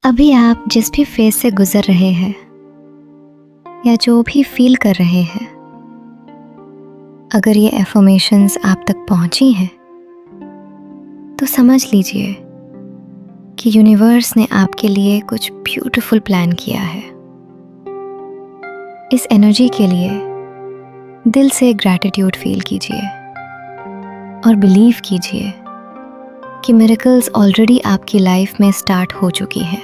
अभी आप जिस भी फेज से गुजर रहे हैं या जो भी फील कर रहे हैं, अगर ये एफर्मेशंस आप तक पहुंची हैं तो समझ लीजिए कि यूनिवर्स ने आपके लिए कुछ ब्यूटीफुल प्लान किया है। इस एनर्जी के लिए दिल से ग्रैटिट्यूड फील कीजिए और बिलीव कीजिए कि मिरेकल्स ऑलरेडी आपकी लाइफ में स्टार्ट हो चुकी हैं।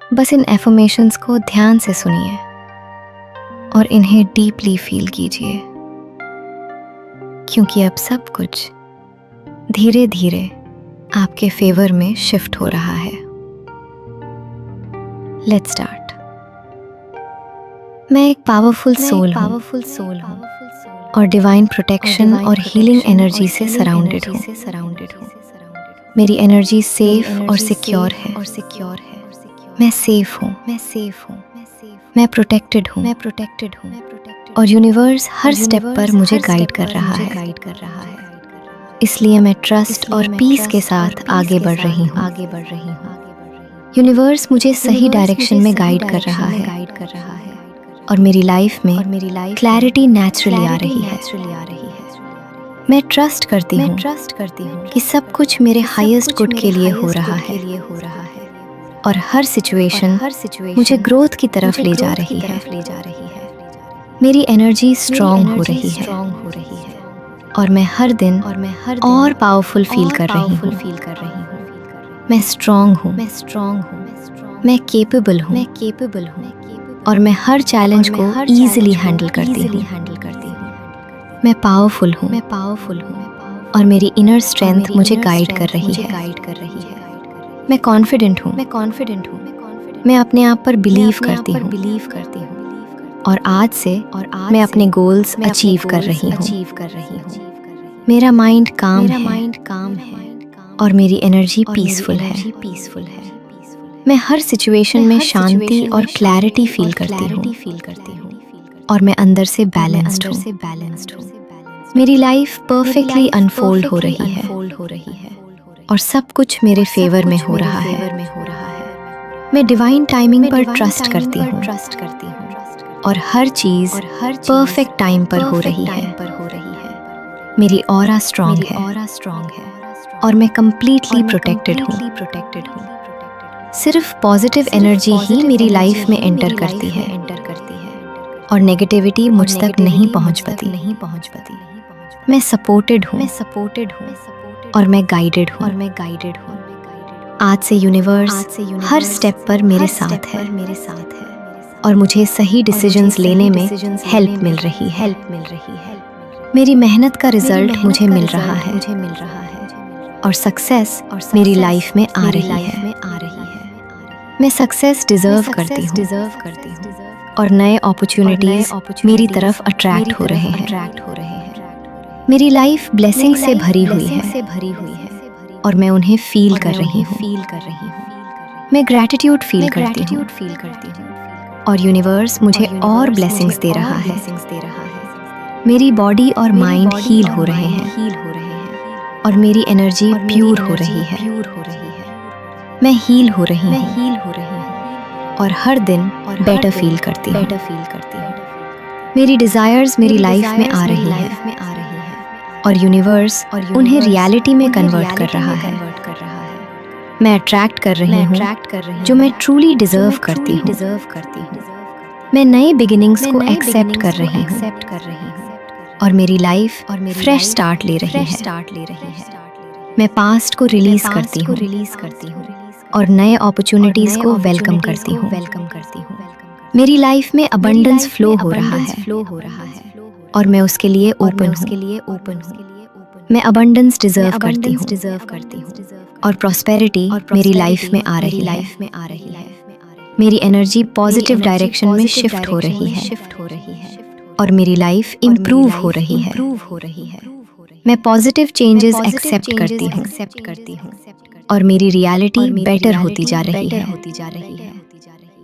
बस इन एफर्मेशंस को ध्यान से सुनिए और इन्हें डीपली फील कीजिए, क्योंकि अब सब कुछ धीरे धीरे आपके फेवर में शिफ्ट हो रहा है। Let's start. मैं एक पावरफुल सोल हूँ और डिवाइन प्रोटेक्शन और हीलिंग एनर्जी से सराउंडेड हूँ। मेरी एनर्जी सेफ और सिक्योर है। मैं सेफ हूँ। मैं प्रोटेक्टेड हूँ और यूनिवर्स हर स्टेप पर मुझे गाइड कर रहा है। इसलिए मैं ट्रस्ट और पीस के साथ आगे बढ़ रही हूँ। यूनिवर्स मुझे सही डायरेक्शन में गाइड कर रहा है और मेरी लाइफ में क्लैरिटी नेचुरली आ रही है। मैं ट्रस्ट करती हूँ कि सब कुछ मेरे हाईएस्ट गुड के लिए हो रहा है और हर सिचुएशन मुझे ग्रोथ की तरफ ले जा रही है। मेरी एनर्जी स्ट्रॉन्ग हो रही है और मैं हर दिन और पावरफुल फील कर रही हूँ। मैं स्ट्रॉन्ग हूँ। मैं केपेबल हूँ और मैं हर चैलेंज को इजीली हैंडल करती हूँ। मैं पावरफुल हूँ और मेरी इनर स्ट्रेंथ मुझे गाइड कर रही है। मैं कॉन्फिडेंट हूँ। मैं अपने आप पर बिलीव करती हूँ और आज से मैं अपने गोल्स अचीव कर रही हूँ। मेरा माइंड काम है और एनर्जी एनर्जी पीसफुल है। मैं हर सिचुएशन में शांति और क्लैरिटी फील करती हूँ और मैं अंदर से बैलेंस्ड हूँ। मेरी लाइफ परफेक्टली अनफोल्ड हो रही है और सब कुछ मेरे फेवर में हो रहा है। मैं डिवाइन टाइमिंग पर ट्रस्ट करती हूँ और हर चीज परफेक्ट टाइम पर हो रही है। मेरी ऑरा स्ट्रॉन्ग है और मैं कंप्लीटली प्रोटेक्टेड हूँ। सिर्फ पॉजिटिव एनर्जी ही मेरी लाइफ में एंटर करती है और नेगेटिविटी मुझ तक नहीं पहुँच पाती। मैं सपोर्टेड हूँ और मैं गाइडेड हूँ। आज से यूनिवर्स हर स्टेप पर मेरे साथ है और मुझे सही डिसीजंस लेने में हेल्प मिल रही है। मेरी मेहनत का रिजल्ट मुझे मिल रहा है और सक्सेस मेरी लाइफ में आ रही है। मैं सक्सेस डिजर्व करती हूँ और नए अपॉर्चुनिटीज मेरी तरफ अट्रैक्ट हो रहे हैं। मेरी लाइफ ब्लेसिंग से भरी हुई है और मैं उन्हें फील कर रही हूँ। मैं ग्रैटिट्यूड फील करती हूँ और यूनिवर्स मुझे और ब्लेसिंग्स दे रहा है। मेरी बॉडी और माइंड हील हो रहे हैं और मेरी एनर्जी प्योर हो रही है। मैं हील हो रही हूँ और हर दिन बेटर फील करती हूँ। मेरी डिजायर्स मेरी लाइफ में आ रही है और यूनिवर्स उन्हें रियलिटी में कन्वर्ट कर रहा है। मैं अट्रैक्ट कर रही हूँ जो मैं ट्रूली डिजर्व करती हूँ। मैं नए बिगिनिंग्स को एक्सेप्ट कर रही हूँ और मेरी लाइफ फ्रेश स्टार्ट ले रही है। मैं पास्ट को रिलीज करती हूँ और नए अपॉर्चुनिटीज को वेलकम करती हूँ। मेरी लाइफ में अबंडेंस फ्लो हो रहा है और मैं उसके लिए ओपन हूँ। मैं अबंडेंस डिजर्व करती हूँ और प्रॉस्पेरिटी मेरी लाइफ में आ रही है। मेरी एनर्जी पॉजिटिव डायरेक्शन में शिफ्ट हो रही है और मेरी लाइफ इम्प्रूव हो रही है। मैं पॉजिटिव चेंजेस एक्सेप्ट करती हूँ और मेरी रियलिटी बेटर होती जा रही है।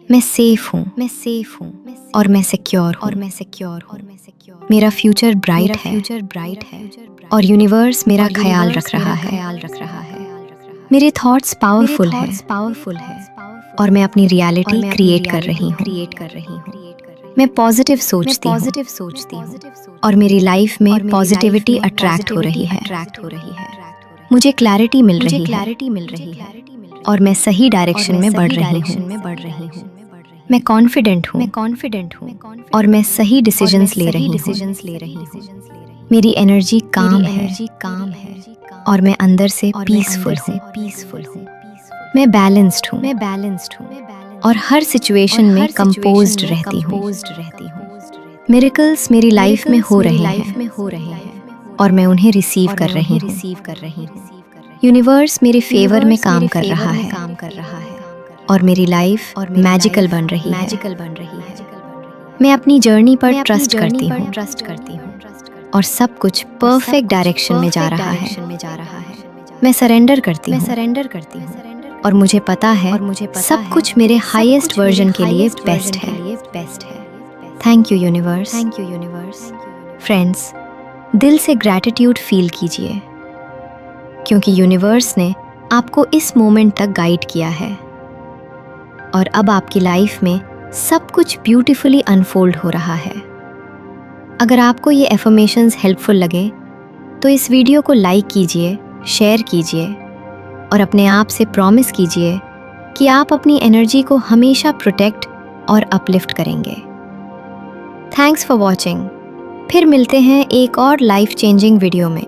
मैं सेफ हूँ और मैं सिक्योर हूँ। मेरा फ्यूचर ब्राइट है और यूनिवर्स मेरा ख्याल रख रहा है। मेरे थॉट्स पावरफुल है और मैं अपनी रियलिटी क्रिएट कर रही हूँ। मैं पॉजिटिव सोचती हूँ और मेरी लाइफ में पॉजिटिविटी अट्रैक्ट हो रही है। मुझे क्लैरिटी मिल रही है और मैं सही डायरेक्शन में बढ़ रही हूँ। मैं कॉन्फिडेंट हूँ और मैं सही डिसीजंस ले रही हूँ। मेरी एनर्जी काम है और मैं अंदर से पीसफुल हूँ। मैं बैलेंस्ड हूँ और हर सिचुएशन में कंपोज्ड रहती हूँ। मिरेकल्स मेरी लाइफ में हो रहे हैं और मैं उन्हें रिसीव कर रही हूँ। यूनिवर्स मेरे फेवर में काम कर रहा है और मेरी लाइफ मैजिकल बन रही है। मैं अपनी जर्नी पर ट्रस्ट करती हूँ और सब कुछ परफेक्ट डायरेक्शन में जा रहा है। मैं सरेंडर करती हूँ और मुझे पता है सब कुछ मेरे हाईएस्ट वर्जन के लिए बेस्ट है। Thank you universe. फ्रेंड्स, दिल से ग्रैटिट्यूड फील कीजिए क्योंकि यूनिवर्स ने आपको इस मोमेंट तक गाइड किया है और अब आपकी लाइफ में सब कुछ ब्यूटीफुली अनफोल्ड हो रहा है। अगर आपको ये एफर्मेशंस हेल्पफुल लगे तो इस वीडियो को लाइक कीजिए, शेयर कीजिए और अपने आप से प्रॉमिस कीजिए कि आप अपनी एनर्जी को हमेशा प्रोटेक्ट और अपलिफ्ट करेंगे। Thanks for watching. फिर मिलते हैं एक और लाइफ चेंजिंग वीडियो में।